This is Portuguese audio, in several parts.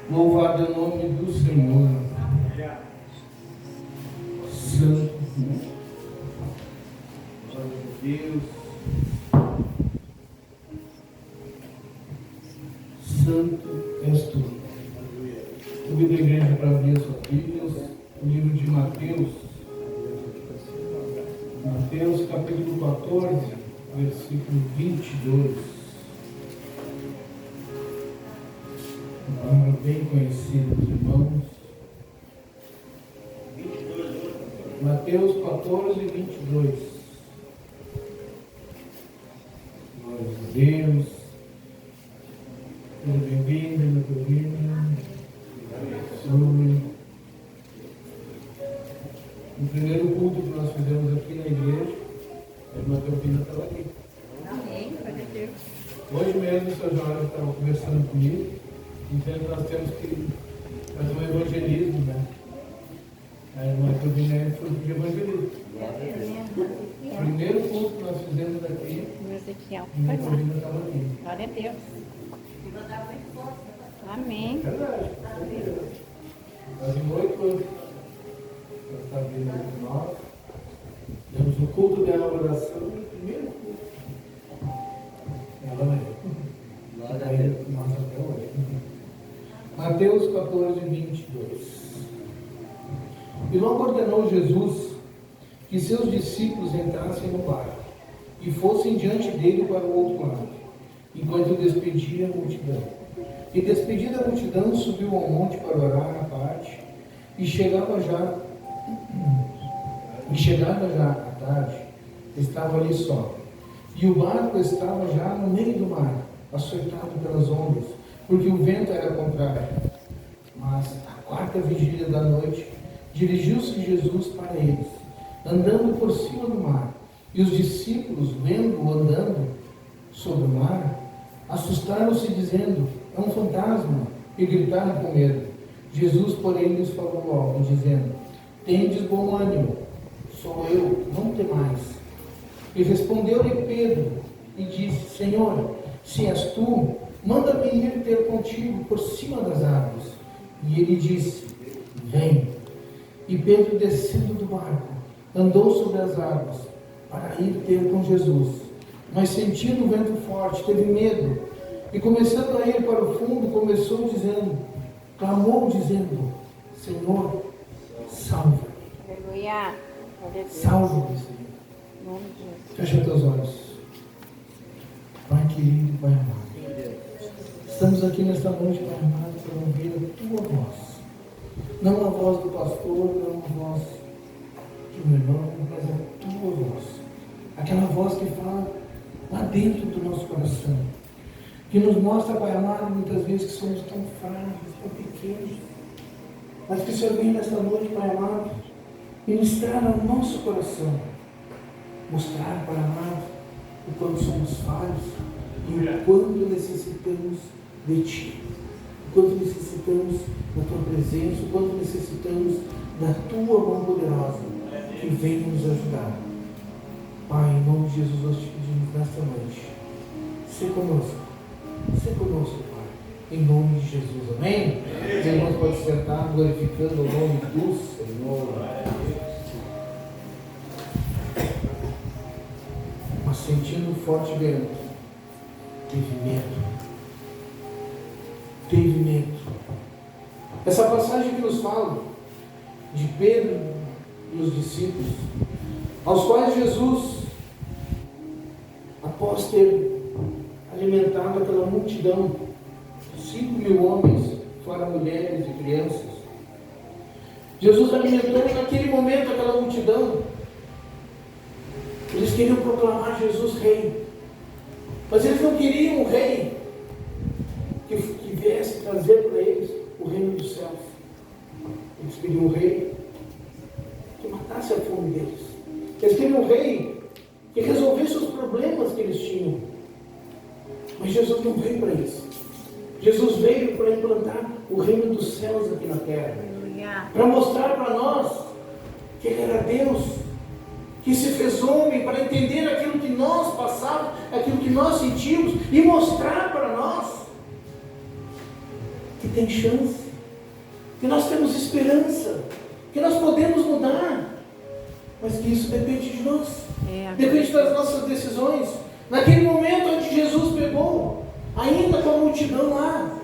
Louvado é o nome do Senhor. Santo, glória a Deus. Santo és tu. Convido a igreja para abrir as suas Bíblias, o livro de Mateus. Mateus capítulo 14, versículo 22. Um palavra bem conhecida dos irmãos. Mateus 14, 22. Glória a Deus. Seja bem-vindo, muito bem-vindo. No primeiro culto que nós fizemos aqui na igreja, a irmã Teofina estava aqui. Amém, glória a Deus. Hoje mesmo o Sr. Jorge estava conversando comigo, então nós temos que fazer um evangelismo, né? A irmã Teofina foi de evangelismo. O primeiro culto que nós fizemos aqui, O Ezequiel a irmã foi lá. Teofina estava aqui. Glória a Deus. Amém. Verdade. Fazem 8 anos que ela está vindo com nós. Temos o culto dela, oração, o primeiro culto. Ela é. Glória a Deus. Nós até hoje. Mateus 14, 22. E logo ordenou Jesus que seus discípulos entrassem no barco e fossem diante dele para o outro lado, enquanto despedia a multidão. E despedida a multidão, subiu ao monte para orar à parte, e chegava já à tarde, estava ali só. E o barco estava já no meio do mar, açoitado pelas ondas, porque o vento era contrário. Mas, à quarta vigília da noite, dirigiu-se Jesus para eles, andando por cima do mar. E os discípulos, vendo-o andando sobre o mar, assustaram-se, dizendo: é um fantasma, e gritaram com medo. Jesus, porém, lhes falou logo, dizendo: tendes bom ânimo, sou eu, não temais. E respondeu-lhe Pedro, e disse: Senhor, se és tu, manda-me ir ter contigo por cima das águas. E ele disse: vem. E Pedro, descendo do barco, andou sobre as águas, para ir ter com Jesus. Mas sentindo o vento forte, teve medo, e começando a ir para o fundo, clamou dizendo: Senhor, salva-me. Aleluia. Glória a Deus. Salva-me, Senhor. Em nome de Jesus. Fecha teus olhos. Pai querido, Pai amado, estamos aqui nesta noite, Pai amado, para ouvir a tua voz. Não a voz do pastor, não a voz de meu irmão, mas a tua voz. Aquela voz que fala lá dentro do nosso coração, que nos mostra, Pai amado, muitas vezes que somos tão frágeis, tão pequenos, mas que o Senhor vem nesta noite, Pai amado, ministrar ao nosso coração, mostrar, Pai amado, o quanto somos falhos e o quanto necessitamos de Ti, o quanto necessitamos da Tua presença, o quanto necessitamos da Tua mão poderosa que vem nos ajudar. Pai, em nome de Jesus, nós te pedimos nesta noite, se conosco, Pai, em nome de Jesus, amém? Os irmãos podem sentar, glorificando o nome do Senhor. Mas sentindo um forte vento, teve medo. Essa passagem que nos fala de Pedro e os discípulos, aos quais Jesus, após ter alimentado aquela multidão, 5.000 homens, fora mulheres e crianças, Jesus alimentou naquele momento aquela multidão. Eles queriam proclamar Jesus rei, mas eles não queriam um rei que viesse trazer para eles o reino dos céus. Eles queriam um rei que matasse a fome deles. Eles queriam um rei que resolvesse os problemas que eles tinham. Mas Jesus não veio para isso. Jesus veio para implantar o reino dos céus aqui na terra. Para mostrar para nós que Ele era Deus, que se fez homem para entender aquilo que nós passávamos, aquilo que nós sentimos e mostrar para nós que tem chance, que nós temos esperança, que nós podemos mudar, mas que isso depende de nós, depende das nossas decisões. Naquele momento onde Jesus pegou, ainda com a multidão lá,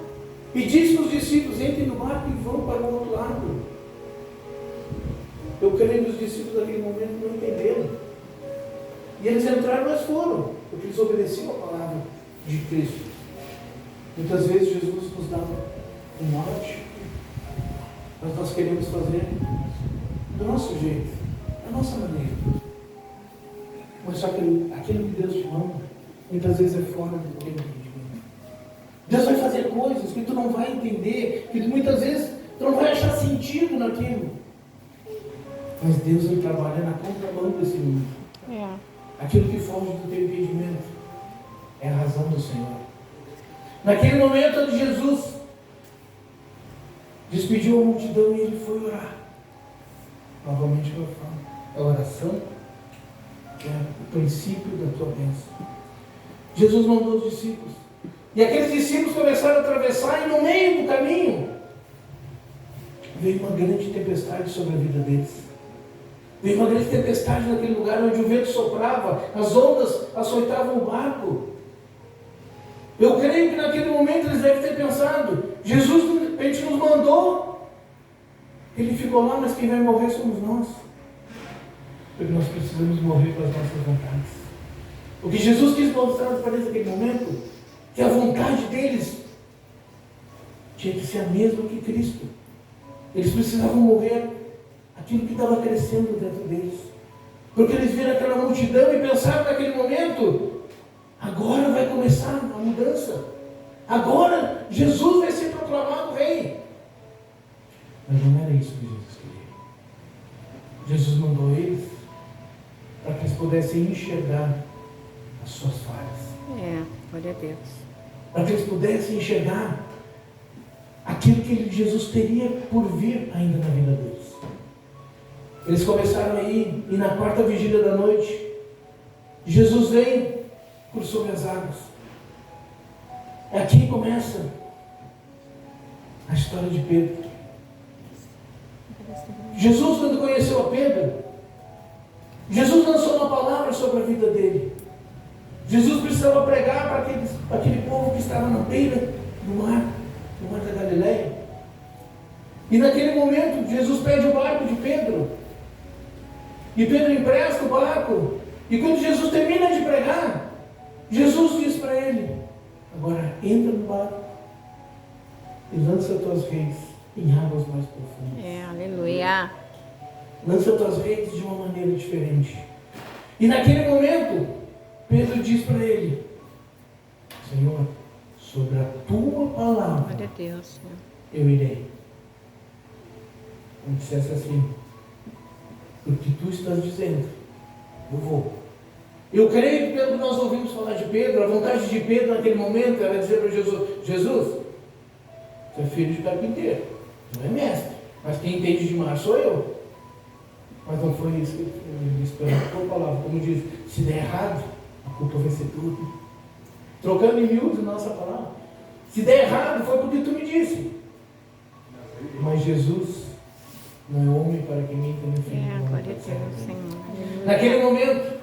e disse para os discípulos: entrem no barco e vão para o outro lado. Eu creio que os discípulos naquele momento não entenderam. E eles entraram, mas foram, porque eles obedeciam a palavra de Cristo. Muitas vezes Jesus nos dá um norte, mas nós queremos fazer do nosso jeito, da nossa maneira. Mas só que aquilo que Deus te manda, muitas vezes é fora do teu entendimento. Deus vai fazer coisas que tu não vai entender, que muitas vezes tu não vai achar sentido naquilo. Mas Deus vai trabalhar na contramão desse mundo. Aquilo que foge do teu entendimento é a razão do Senhor. Naquele momento onde Jesus despediu a multidão e ele foi orar. Novamente eu falo, a oração é o princípio da tua bênção. Jesus mandou os discípulos. E aqueles discípulos começaram a atravessar, e no meio do caminho veio uma grande tempestade sobre a vida deles. Veio uma grande tempestade naquele lugar onde o vento soprava, as ondas açoitavam o barco. Eu creio que naquele momento eles devem ter pensado: Jesus de repente nos mandou, ele ficou lá, mas quem vai morrer somos nós. Porque nós precisamos morrer com as nossas vontades. O que Jesus quis mostrar para eles naquele momento, que a vontade deles tinha que ser a mesma que Cristo. Eles precisavam morrer aquilo que estava crescendo dentro deles. Porque eles viram aquela multidão e pensaram naquele momento: agora vai começar a mudança. Agora Jesus vai ser proclamado rei. Mas não era isso que Jesus queria. Jesus mandou eles para que eles pudessem enxergar as suas falhas. Glória a Deus. Para que eles pudessem enxergar aquilo que Jesus teria por vir ainda na vida deles. Eles começaram a ir, e na quarta vigília da noite, Jesus vem por sobre as águas. É aqui que começa a história de Pedro. Jesus, quando conheceu a Pedro, Jesus lançou uma palavra sobre a vida dele. Jesus precisava pregar para aquele povo que estava na beira do mar da Galileia. E naquele momento, Jesus pede o barco de Pedro. E Pedro empresta o barco. E quando Jesus termina de pregar, Jesus diz para ele: agora entra no barco e lança tuas redes em águas mais profundas. Aleluia. Lança tuas redes de uma maneira diferente. E naquele momento, Pedro diz para ele: Senhor, sobre a tua palavra, Glória a Deus, Senhor, eu irei. Não dissesse assim: porque tu estás dizendo, eu vou. Eu creio que quando nós ouvimos falar de Pedro, a vontade de Pedro naquele momento era dizer para Jesus: Jesus, você é filho de carpinteiro, não é mestre, mas quem entende de mar sou eu. Mas não foi isso que ele disse pela tua palavra. Como diz, se der errado, a culpa vai ser tua. Trocando em miúdos a nossa palavra, se der errado, foi porque tu me disse. Mas Jesus não é homem para que minta, nem filho. glória a Deus, Senhor. Naquele momento,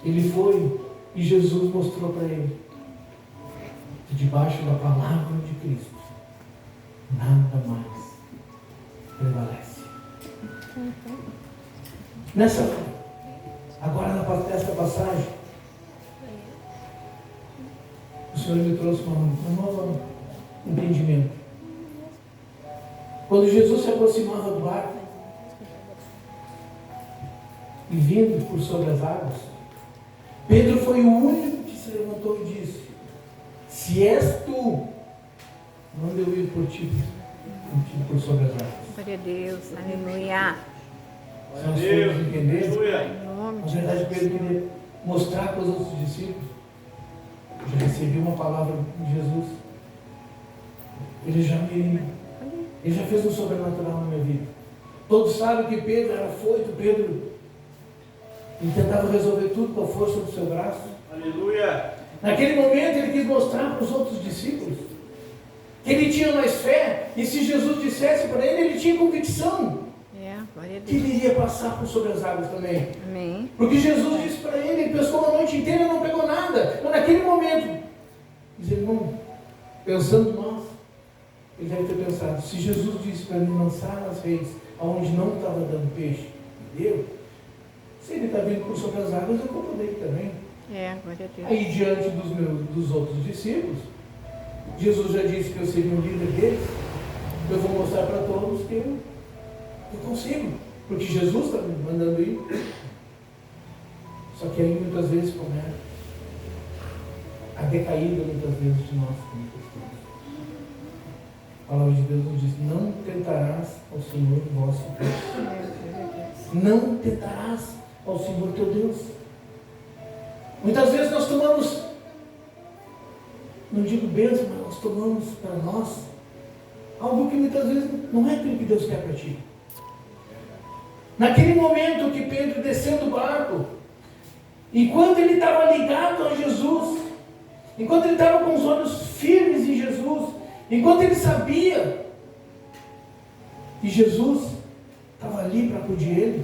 ele foi e Jesus mostrou para ele que debaixo da palavra de Cristo nada mais prevalece. Agora nessa passagem, o Senhor me trouxe um novo entendimento. Quando Jesus se aproximava do barco e vindo por sobre as águas, Pedro foi o único que se levantou e disse: se és tu, manda eu ir por ti por sobre as águas. Glória a Deus, aleluia. Se nós formos entender, Em nome na de verdade Pedro queria mostrar para os outros discípulos: eu já recebi uma palavra de Jesus, ele já fez um sobrenatural na minha vida. Todos sabem que Pedro era foito, Pedro ele tentava resolver tudo com a força do seu braço. Aleluia. Naquele momento ele quis mostrar para os outros discípulos que ele tinha mais fé, e se Jesus dissesse para ele, ele tinha convicção Glória a que Deus. ele iria passar por sobre as águas também. Amém. Porque Jesus disse para ele, ele pescou a noite inteira e não pegou nada. Mas naquele momento, diz ele, irmão, pensando nós, ele deve ter pensado, se Jesus disse para mim lançar as redes aonde não estava dando peixe, deu, se ele está vindo por sobre as águas, eu vou poder ir também. Glória a Deus. Aí diante dos outros discípulos, Jesus já disse que eu seria o líder deles, eu vou mostrar para todos que eu consigo, porque Jesus está me mandando ir. Só que aí muitas vezes começa a decaída muitas vezes de nós como cristãos. A palavra de Deus nos diz, não tentarás ao Senhor vosso Deus. Não tentarás ao Senhor teu Deus. Muitas vezes nós tomamos, não digo bênção, mas nós tomamos para nós algo que muitas vezes não é aquilo que Deus quer para ti. Naquele momento que Pedro desceu do barco, enquanto ele estava ligado a Jesus, enquanto ele estava com os olhos firmes em Jesus, enquanto ele sabia que Jesus estava ali para acudir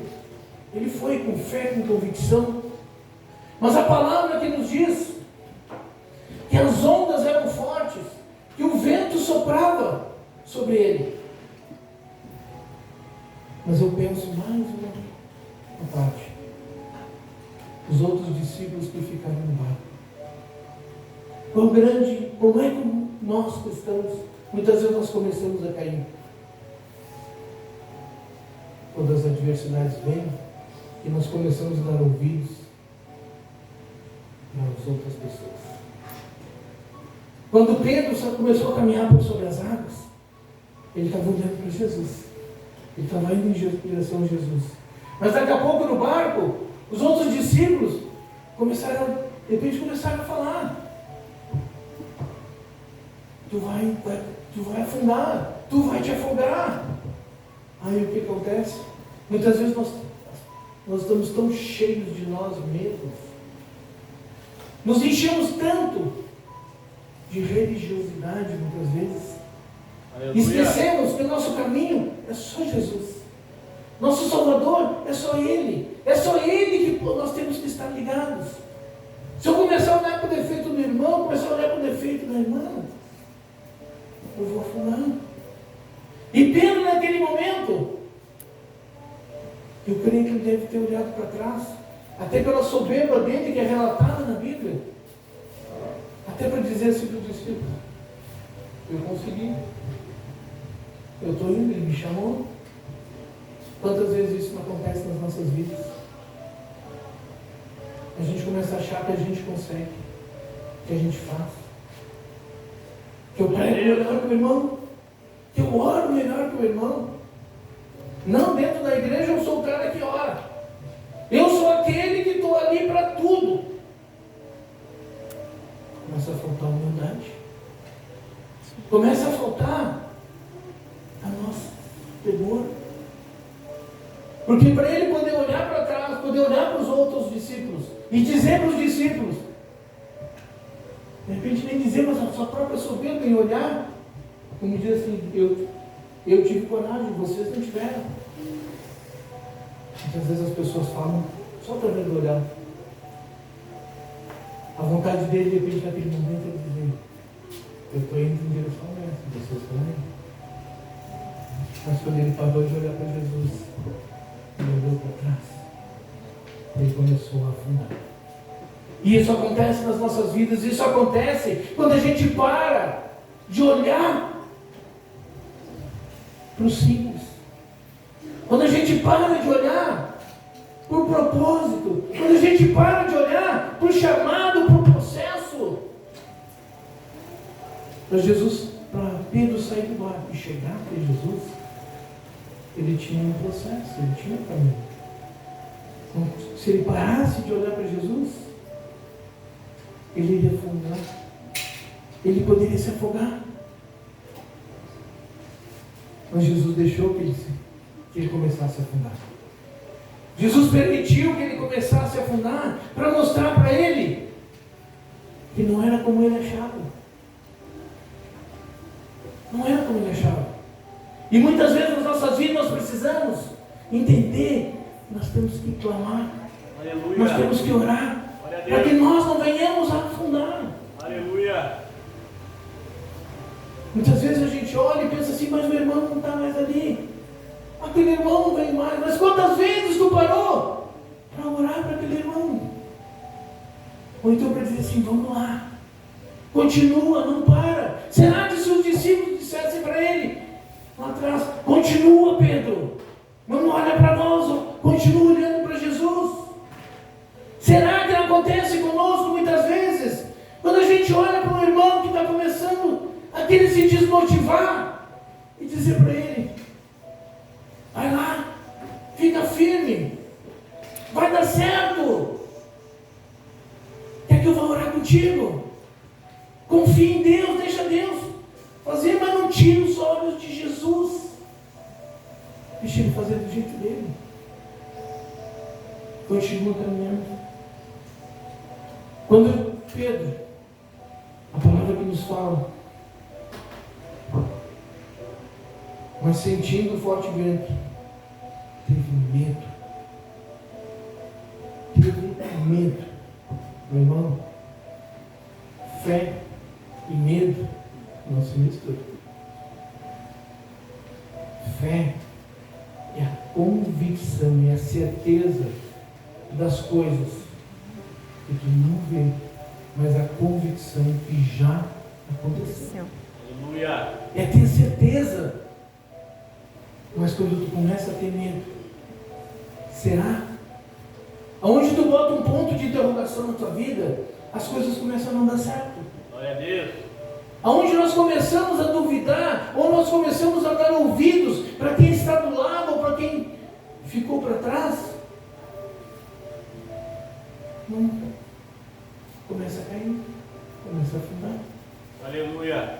ele foi com fé, com convicção. Mas a palavra que nos diz que as ondas eram fortes, que o vento soprava sobre ele. Mas eu penso mais uma parte. Os outros discípulos que ficaram no barco. Como é que nós cristãos, muitas vezes nós começamos a cair. Quando as adversidades vêm, e nós começamos a dar ouvidos para as outras pessoas. Quando Pedro começou a caminhar por sobre as águas, ele estava olhando para Jesus. Ele estava indo em direção a Jesus. Mas daqui a pouco no barco, os outros discípulos de repente começaram a falar. Tu vai afundar, tu vai te afogar. Aí o que acontece? Muitas vezes nós estamos tão cheios de nós mesmos. Nos enchemos tanto de religiosidade muitas vezes. Aleluia. Esquecemos que o nosso caminho é só Jesus. Nosso Salvador é só Ele. É só Ele que nós temos que estar ligados. Se eu começar a olhar para o defeito do irmão, começar a olhar para o defeito da irmã, eu vou afundar. E Pedro naquele momento, eu creio que ele deve ter olhado para trás, até pela soberba dele que é relatada na Bíblia, até para dizer assim para os discípulos, eu consegui, eu estou indo, ele me chamou. Quantas vezes isso não acontece nas nossas vidas? A gente começa a achar que a gente consegue, que a gente faz, que eu prego melhor que o irmão, que eu oro melhor que o irmão. Não, dentro da igreja eu sou o cara que ora. Eu sou aquele que estou ali para tudo. Começa a faltar humildade. Começa a faltar a nosso temor. Porque para ele poder olhar para trás, poder olhar para os outros discípulos e dizer para os discípulos, de repente nem dizer, mas a sua própria soberba em olhar, como diz assim, eu tive coragem, vocês não tiveram. Muitas vezes as pessoas falam só através do olhar. A vontade dele, de repente, naquele momento, é dizer, eu estou indo em direção a essa, vocês também. Mas quando ele parou de olhar para Jesus, ele olhou para trás, ele começou a afundar. E isso acontece nas nossas vidas, isso acontece quando a gente para de olhar para o simples. Quando a gente para de olhar para o propósito, quando a gente para de olhar para o chamado, para o processo. Para Pedro sair do barco e chegar até Jesus, ele tinha um processo, ele tinha um caminho. Então, se ele parasse de olhar para Jesus, ele iria afundar. Ele poderia se afogar. Mas Jesus deixou que ele começasse a afundar. Jesus permitiu que ele começasse a afundar para mostrar para ele que não era como ele achava. Não era como ele achava. E muitas vezes nas nossas vidas nós precisamos entender que nós temos que clamar. Aleluia. Nós temos que orar. Para que nós não venhamos a afundar. Aleluia. Muitas vezes a gente olha e pensa assim, mas o irmão não está mais ali. Aquele irmão não vem mais. Mas quantas vezes tu parou para orar para aquele irmão? Ou então para dizer assim, vamos lá. Continua, não para. Será que se os discípulos dissessem para ele, lá atrás, continua, Pedro. Não olha para nós, continua olhando para Jesus. Será que não acontece conosco muitas vezes? Quando a gente olha para um irmão que está começando a querer se desmotivar e dizer para ele, vai lá, fica firme, vai dar certo. Quer que eu vá orar contigo? Confia em Deus, deixa Deus fazer, mas não tira os olhos de Jesus. Deixa ele fazer do jeito dele. Continua caminhando. Quando Pedro, a palavra que nos fala, mas sentindo o forte vento, teve medo. Teve medo. Meu irmão, fé e medo não se misturam. Fé é a convicção, é a certeza das coisas que tu não vê, mas a convicção que já aconteceu. Aleluia. É ter certeza. Mas quando tu começa a ter medo, será? Aonde tu bota um ponto de interrogação na tua vida, as coisas começam a não dar certo. Glória a Deus. Aonde nós começamos a duvidar, ou nós começamos a dar ouvidos para quem está do lado, ou para quem ficou para trás, não. Começa a cair, começa a afundar. Aleluia.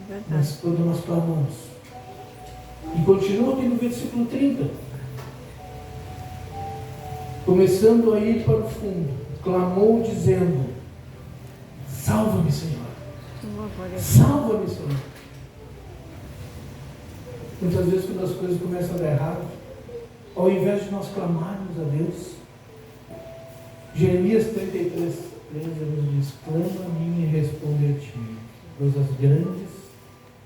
Verdade. Mas quando nós clamamos, e continua aqui no versículo 30, começando a ir para o fundo, clamou dizendo, salva-me, Senhor. Salva-me, Senhor. Muitas vezes quando as coisas começam a dar errado, ao invés de nós clamarmos a Deus, Jeremias 33, 13 nos diz, clama a mim e responde-te, coisas grandes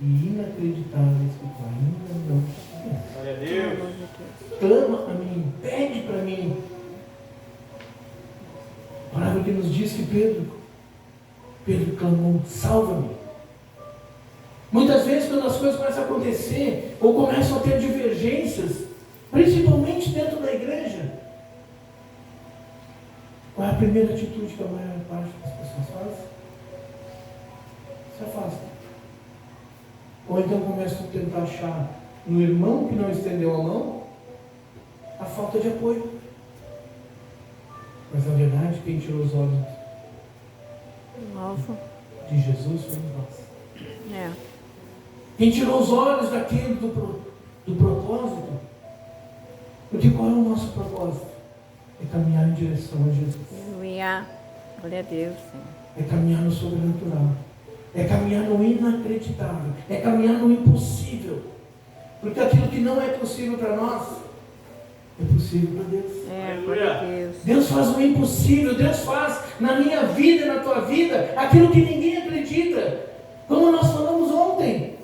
e inacreditáveis que tu ainda não conheces. Glória a Deus. Clama a mim, pede para mim. A palavra que nos diz que Pedro clamou, salva-me. Muitas vezes quando as coisas começam a acontecer, ou começam a ter divergências, principalmente dentro da igreja, qual é a primeira atitude que a maior parte das pessoas faz? Se afasta. Ou então começam a tentar achar no irmão que não estendeu a mão a falta de apoio. Mas na verdade quem tirou os olhos Alvo. de Jesus fomos nós. É. Quem tirou os olhos daquilo do propósito? Porque qual é o nosso propósito? É caminhar em direção a Jesus. Aleluia. Glória a Deus, Senhor. É caminhar no sobrenatural. É caminhar no inacreditável. É caminhar no impossível. Porque aquilo que não é possível para nós, é possível para Deus. É, glória a Deus. Deus faz o impossível. Deus faz na minha vida e na tua vida aquilo que ninguém acredita. Como nós falamos ontem.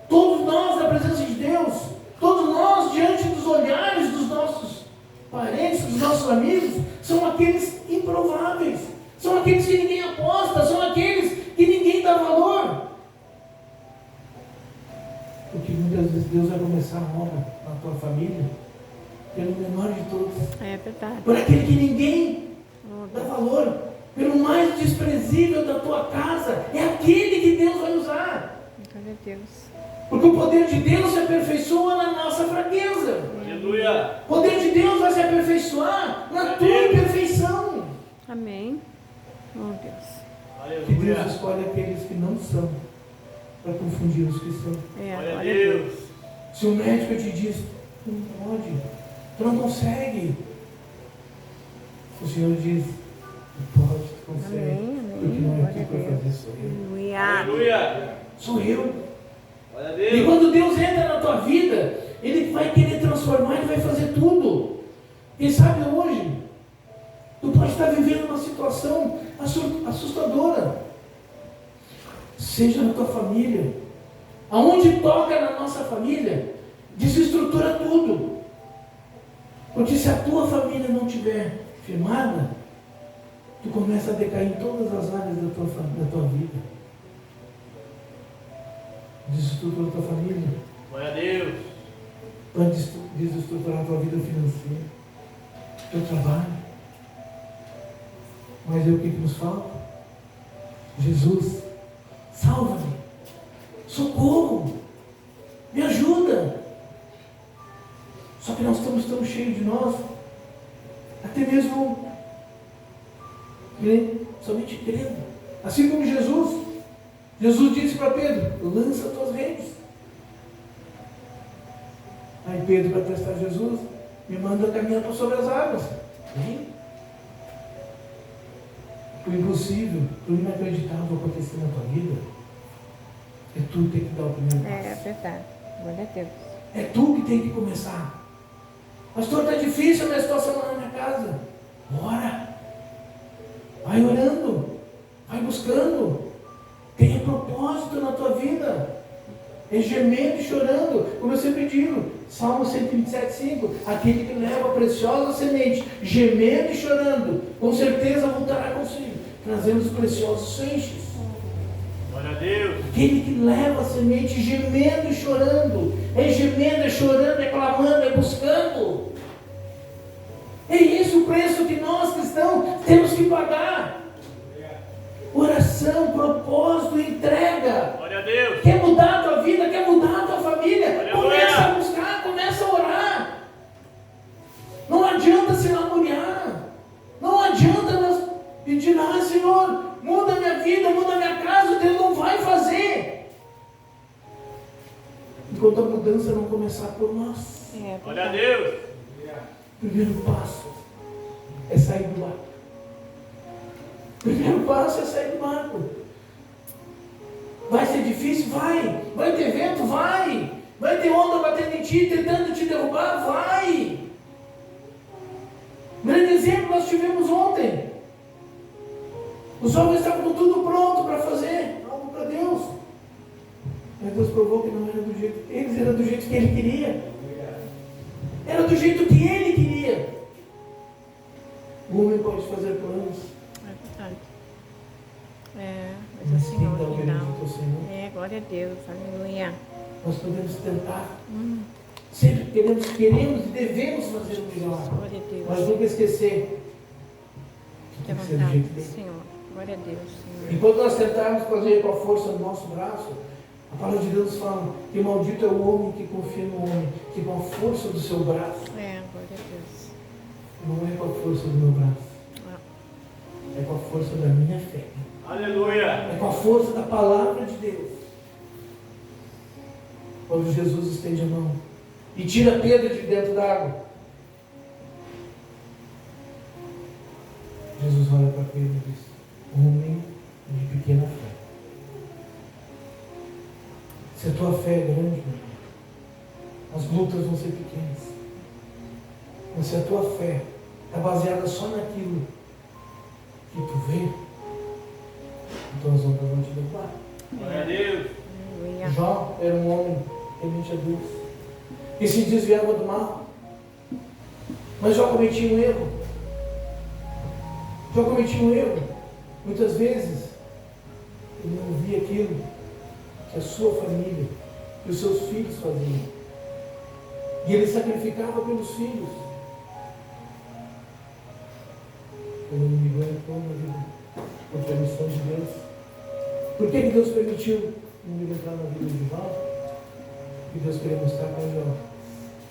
Todos nós na presença de Deus, todos nós diante dos olhares dos nossos parentes, dos nossos amigos, são aqueles improváveis. São aqueles que ninguém aposta, são aqueles que ninguém dá valor. Porque muitas vezes Deus vai começar a obra na tua família pelo menor de todos. É verdade. Por aquele que ninguém dá valor. Pelo mais desprezível da tua casa. É aquele que Deus vai usar. Glória a Deus. Porque o poder de Deus se aperfeiçoa na nossa fraqueza. Aleluia. O poder de Deus vai se aperfeiçoar na tua imperfeição. Amém. Oh, Deus. Que Deus Aleluia. escolhe aqueles que não são, para confundir os que são. É, Glória a glória a Deus. Deus. Se o médico te diz, tu não pode, tu não consegue. O Senhor diz, tu pode, tu consegue. Amém, amém. Porque não é Glória tu a que vai Deus. fazer, sou eu. Aleluia. Aleluia. Sou eu. Glória a E Deus. quando Deus entra na tua vida, Ele vai querer transformar, Ele vai fazer tudo. Quem sabe hoje, tu pode estar vivendo uma situação assustadora. Seja na tua família. Aonde toca na nossa família, desestrutura tudo. Porque se a tua família não estiver firmada, tu começa a decair em todas as áreas da tua vida. Desestrutura a tua família. Glória a Deus. Pode desestruturar a tua vida financeira, teu trabalho. Mas é o que nos falta? Jesus, salva-me, socorro, me ajuda. Só que nós estamos tão cheios de nós, até mesmo somente crendo. Assim como Jesus disse para Pedro: lança tuas redes. Aí Pedro, para testar Jesus, me manda caminhar por sobre as águas. Vem. O impossível, o inacreditável acontecer na tua vida, é tu que tem que dar o primeiro passo. É verdade. Glória a Deus. É tu que tem que começar. Pastor, está difícil a minha situação lá na minha casa. Ora. Vai orando. Vai buscando. Tenha propósito na tua vida. É gemendo e chorando, como eu sempre digo. Salmo 127,5. Aquele que leva a preciosa semente, gemendo e chorando, com certeza voltará consigo, trazendo os preciosos feixes. Glória a Deus. Aquele que leva a semente, gemendo e chorando. É gemendo, é chorando, é clamando, é buscando. É esse o preço que nós cristãos temos que pagar. Oração, propósito, entrega. Glória a Deus. Quer mudar a tua vida, quer mudar a tua família? Aleluia. Começa a buscar, começa a orar. Não adianta se lamuriar. Não adianta nós pedir: Senhor, muda minha vida, muda minha casa. Deus não vai fazer enquanto a mudança não começar por nós. É Glória a verdade. Deus. O primeiro passo é sair do barco. O primeiro passo é sair do barco. Vai ser difícil? Vai. Vai ter vento? Vai. Vai ter onda batendo em ti, tentando te derrubar? Vai. Grande exemplo nós tivemos ontem. Os homens estavam com tudo pronto para fazer algo para Deus. Mas Deus provou que não era do jeito deles, era do jeito que Ele queria. Era do jeito que Ele queria. O homem pode fazer planos, É verdade. É, mas mas o quem Senhor dá o que veredito dá. ao Senhor. É, glória a Deus. Aleluia. Nós podemos tentar. Sempre queremos e devemos fazer o melhor. Glória a Deus. Mas nunca esquecer que Tem tem que ser do vontade jeito do dele. Senhor. Glória a Deus, Senhor. Enquanto nós tentarmos fazer com a força do nosso braço, a palavra de Deus fala que maldito é o homem que confia no homem, que com a força do seu braço, É, glória a Deus. não é com a força do meu braço, é com a força da minha fé, Aleluia. é com a força da palavra de Deus. Quando Jesus estende a mão e tira Pedro de dentro da água, Jesus olha para Pedro e diz: homem de pequena fé. Se a tua fé é grande, meu irmão, as lutas vão ser pequenas. Mas se a tua fé está baseada só naquilo que tu vê, então as ondas vão te derrubar. Glória a Deus. Aleluia. Jó era um homem temente a Deus, que se desviava do mal. Mas Jó cometia um erro. Jó cometia um erro. Muitas vezes, ele não via aquilo que a sua família, que os seus filhos faziam. E ele sacrificava pelos filhos. O inimigo entrou na vida, por permissão de Deus. Por que Deus permitiu o inimigo entrar na vida de Jó? Porque Deus queria mostrar para Jó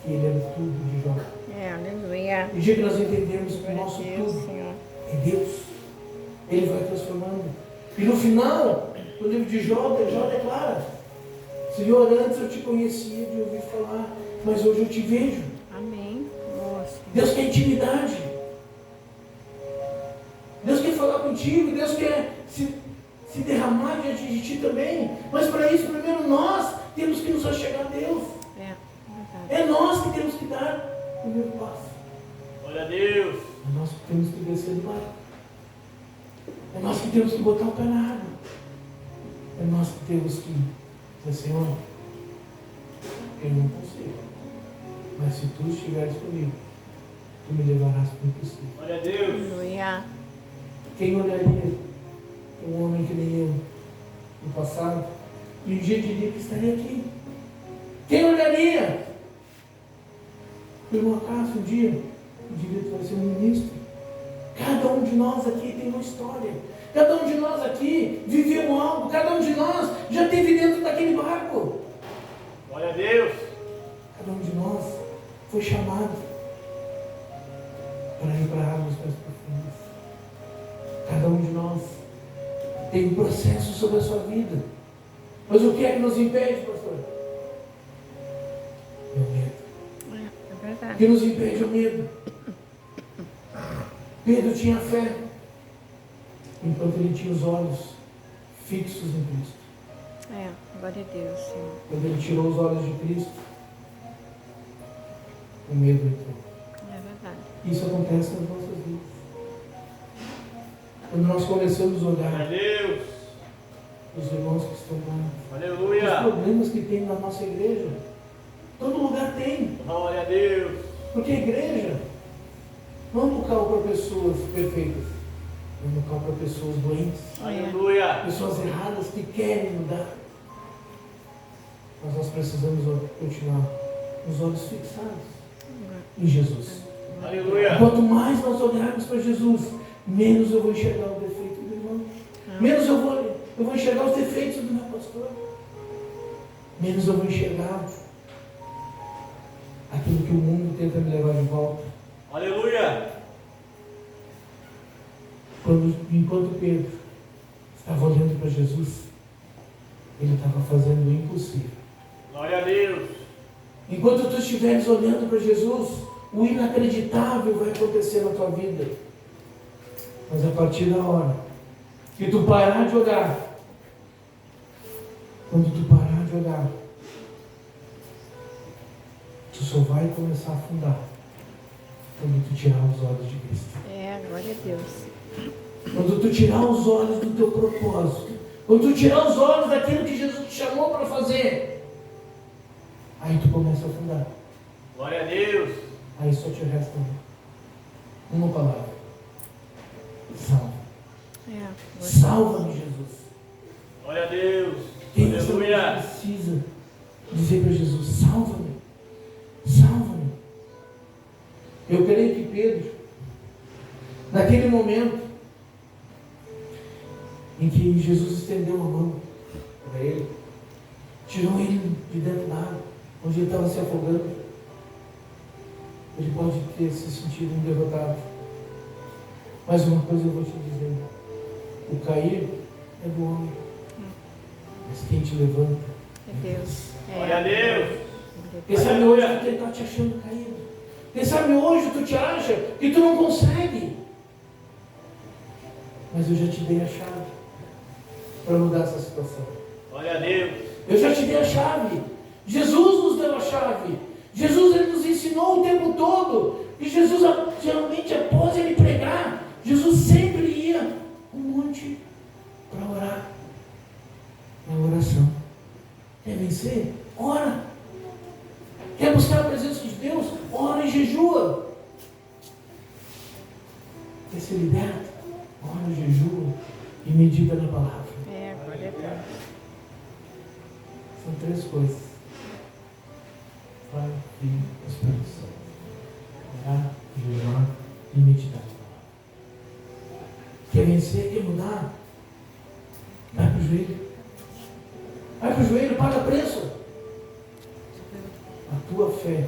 que ele era tudo de Jó. É, aleluia. E dia que nós entendemos que o Glória nosso a Deus, tudo Senhor. é Deus, Ele vai transformando. E no final, no livro de Jó, Jó declara: Senhor, antes eu te conhecia de ouvir falar, mas hoje eu te vejo. Amém. Nossa. Deus quer intimidade. Deus quer falar contigo. Deus quer se derramar diante de ti também. Mas para isso, primeiro nós temos que verdade. É nós que temos que dar o primeiro passo. Glória a Deus. É nós que temos que descer do barco. É nós que temos que botar o pé na água. É nós que temos que dizer, Senhor, eu não consigo. Mas se tu estiveres comigo, tu me levarás para o impossível. Glória a Deus. Aleluia. Quem olharia um homem que nem eu no passado e um dia diria que estaria aqui? Quem olharia? Por um acaso um dia eu diria que vai ser um ministro. Cada um de nós aqui tem uma história. Cada um de nós aqui viveu algo. Cada um de nós já esteve dentro daquele barco. Glória a Deus. Cada um de nós foi chamado para ir para águas mais profundas. Cada um de nós tem um processo sobre a sua vida. Mas o que é que nos impede, pastor? É o medo. É O verdade. que nos impede é o medo. Pedro tinha fé, enquanto ele tinha os olhos fixos em Cristo. É, glória a Deus, Senhor. Quando ele tirou os olhos de Cristo, o medo entrou. É verdade. Isso acontece nas nossas vidas. Quando nós começamos a Glória a olhar Deus. os irmãos que estão lá, os Aleluia. problemas que tem na nossa igreja, todo lugar tem. Glória a Deus. Porque a igreja não é um local para pessoas perfeitas, é um local para pessoas doentes, Aleluia. pessoas erradas que querem mudar. Mas nós precisamos continuar com os olhos fixados em Jesus. Aleluia. Quanto mais nós olharmos para Jesus, menos eu vou enxergar o defeito do irmão. Menos eu vou enxergar os defeitos do meu pastor. Menos eu vou enxergar aquilo que o mundo tenta me levar de volta. Aleluia. Enquanto Pedro estava olhando para Jesus, ele estava fazendo o impossível. Glória a Deus. Enquanto tu estiveres olhando para Jesus, o inacreditável vai acontecer na tua vida. Mas a partir da hora que tu parar de olhar, quando tu parar de olhar, tu só vai começar a afundar quando tu tirar os olhos de Cristo. É, glória a Deus. Quando tu tirar os olhos do teu propósito, quando tu tirar os olhos daquilo que Jesus te chamou para fazer, aí tu começa a afundar. Glória a Deus. Aí só te resta uma palavra: salva. É, Salva-me, Jesus. Glória a Deus. Quem nessa noite Aleluia. precisa dizer para Jesus: salva-me, salva-me. Eu creio que Pedro, naquele momento em que Jesus estendeu a mão para ele, tirou ele de dentro da água, onde ele estava se afogando, ele pode ter se sentido um derrotado. Mas uma coisa eu vou te dizer: o cair é do homem, mas quem te levanta é Deus. Glória a Deus. Quem sabe hoje tu está te achando caído. Quem sabe hoje tu te acha que tu não consegue. Mas eu já te dei a chave para mudar essa situação. Glória a Deus. Eu já te dei a chave. Jesus nos deu a chave. Jesus ele nos ensinou o tempo todo. E Jesus, geralmente após ele pregar, Jesus sempre ia um monte para orar. Na oração. Quer vencer? Ora. Quer buscar a presença de Deus? Ora e jejua. Quer ser liberto? Ora, jejua e medita na palavra. É, glória a Deus. São três coisas: Pai, Filho e Espírito Santo. Orar, jejuar e meditar na palavra. Quer vencer? Quer mudar? Vai para o joelho. Vai para o joelho, paga preço. A tua fé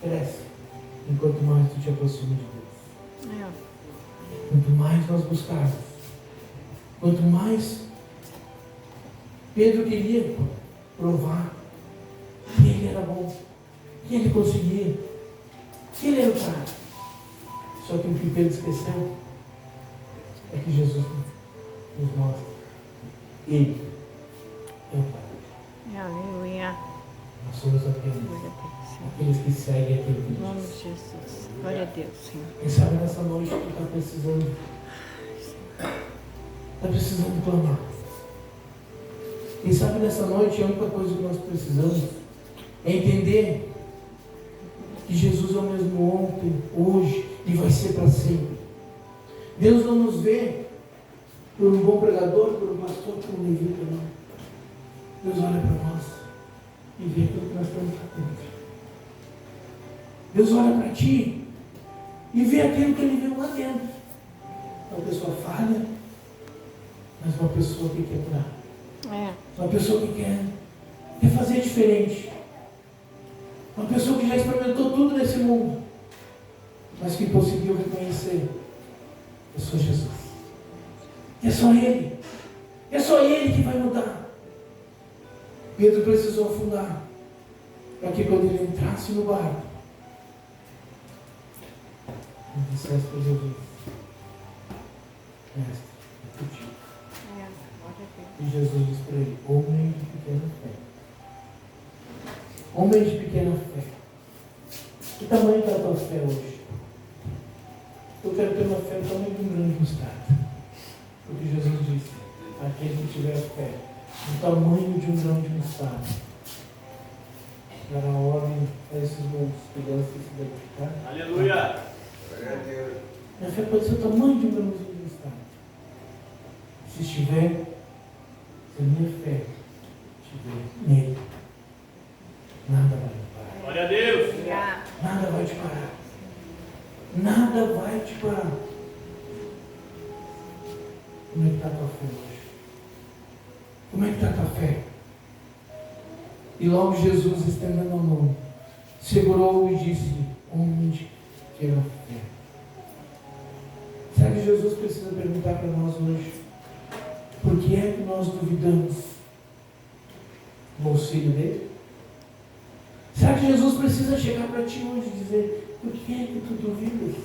cresce enquanto mais tu te aproxima de Deus. É, Quanto mais nós buscarmos, quanto mais Pedro queria provar que ele era bom, que ele conseguia, que ele era o cara. Só que o que Pedro esqueceu é que Jesus nos mostra: ele é o Pai. aleluia. Nós somos Glória apenas a Deus, Senhor. aqueles que seguem aquele que Em nome diz. de Jesus. Glória a Deus, Senhor. Quem sabe nessa noite tu está precisando. Está precisando clamar. Quem sabe nessa noite a única coisa que nós precisamos é entender que Jesus é o mesmo ontem, hoje e vai ser para sempre. Deus não nos vê por um bom pregador, por um pastor, por um levita, não. Deus olha para nós e vê aquilo que nós estamos dentro. Deus olha para ti e vê aquilo que Ele vê lá dentro. Uma pessoa falha, mas uma pessoa que quer mudar. Uma pessoa que quer fazer diferente. Uma pessoa que já experimentou tudo nesse mundo, mas que conseguiu reconhecer: é só Jesus. É só Ele. É só Ele que vai mudar. Pedro precisou afundar, para que quando ele entrasse no barco, ele dissesse para Jesus: Mestre, é contigo. E Jesus disse para ele: homem de pequena fé. Homem de pequena fé. Que tamanho está a tua fé hoje? Eu quero ter uma fé do tamanho de um grão de mostarda. Porque Jesus disse: aquele que tiver fé do tamanho de um grão de mostarda, dará ordem a esses montes que dançam se daqui, tá? Aleluia. Minha fé pode ser o tamanho de um grãozinho de mostarda. Se estiver, se a minha fé estiver nele, nada vai te parar. Glória a Deus. Nada vai te parar. Nada vai te parar. Como é que está a tua fé hoje? Como é que está a tua fé? E logo Jesus, estendendo a mão, segurou e disse: homem de pequena fé. Será que Jesus precisa perguntar para nós hoje: por que é que nós duvidamos do auxílio dele? Será que Jesus precisa chegar para ti hoje e dizer: por que é que tu duvidas?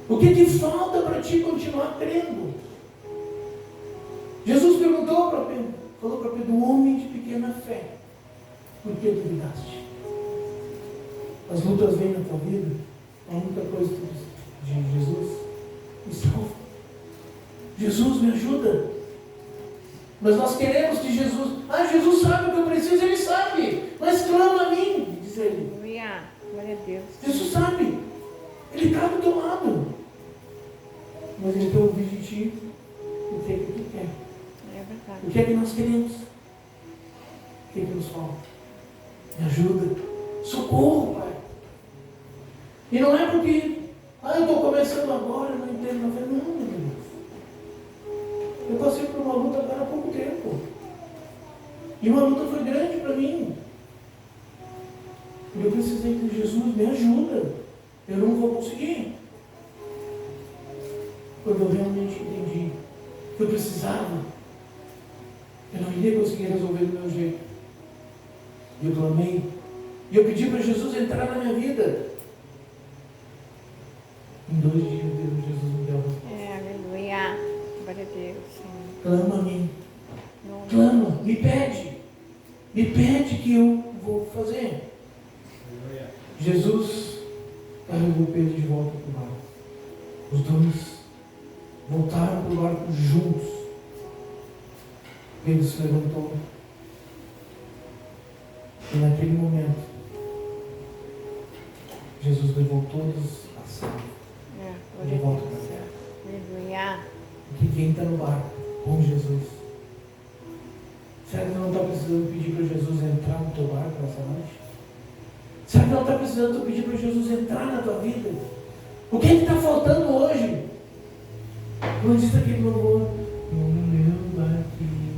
O que te falta para ti continuar crendo? Jesus perguntou para Pedro, falou para Pedro: homem de pequena fé, por que duvidaste? As lutas vêm na tua vida, a única coisa que tu diz: Jesus, me salva. Jesus, me ajuda. Mas nós queremos que Jesus, Jesus sabe o que eu preciso, Ele sabe, mas clama a mim, diz Ele. Glória a Deus. Jesus sabe, Ele está do teu lado, mas Ele quer ouvir de ti o que é que tu quer, É verdade. o que é que nós queremos, o que é que nos falta. Me ajuda, socorro, Pai. E não é porque eu estou começando agora, não entendo, não, meu Deus. Eu passei por uma luta agora há pouco tempo. E uma luta foi grande para mim. E eu precisei que Jesus me ajuda. Eu não vou conseguir. Quando eu realmente entendi que eu precisava, eu não iria conseguir resolver do meu jeito. E eu clamei. E eu pedi para Jesus entrar na minha vida. Em 2 dias, Jesus me deu a resposta. Aleluia. Glória a Deus, Senhor. Clama a mim. Clama, me pede. Me pede que eu vou fazer. Jesus carregou Pedro de volta para o barco. Os dois voltaram para o barco juntos. Pedro se levantou. E naquele momento, Jesus levou todos a salvo. De volta para a terra. Aleluia. Porque quem está no barco com Jesus, será que não está precisando pedir para Jesus entrar no teu barco nessa noite? Será que não está precisando pedir para Jesus entrar na tua vida? O que está faltando hoje? Como disse aquele louvor: no meu barquinho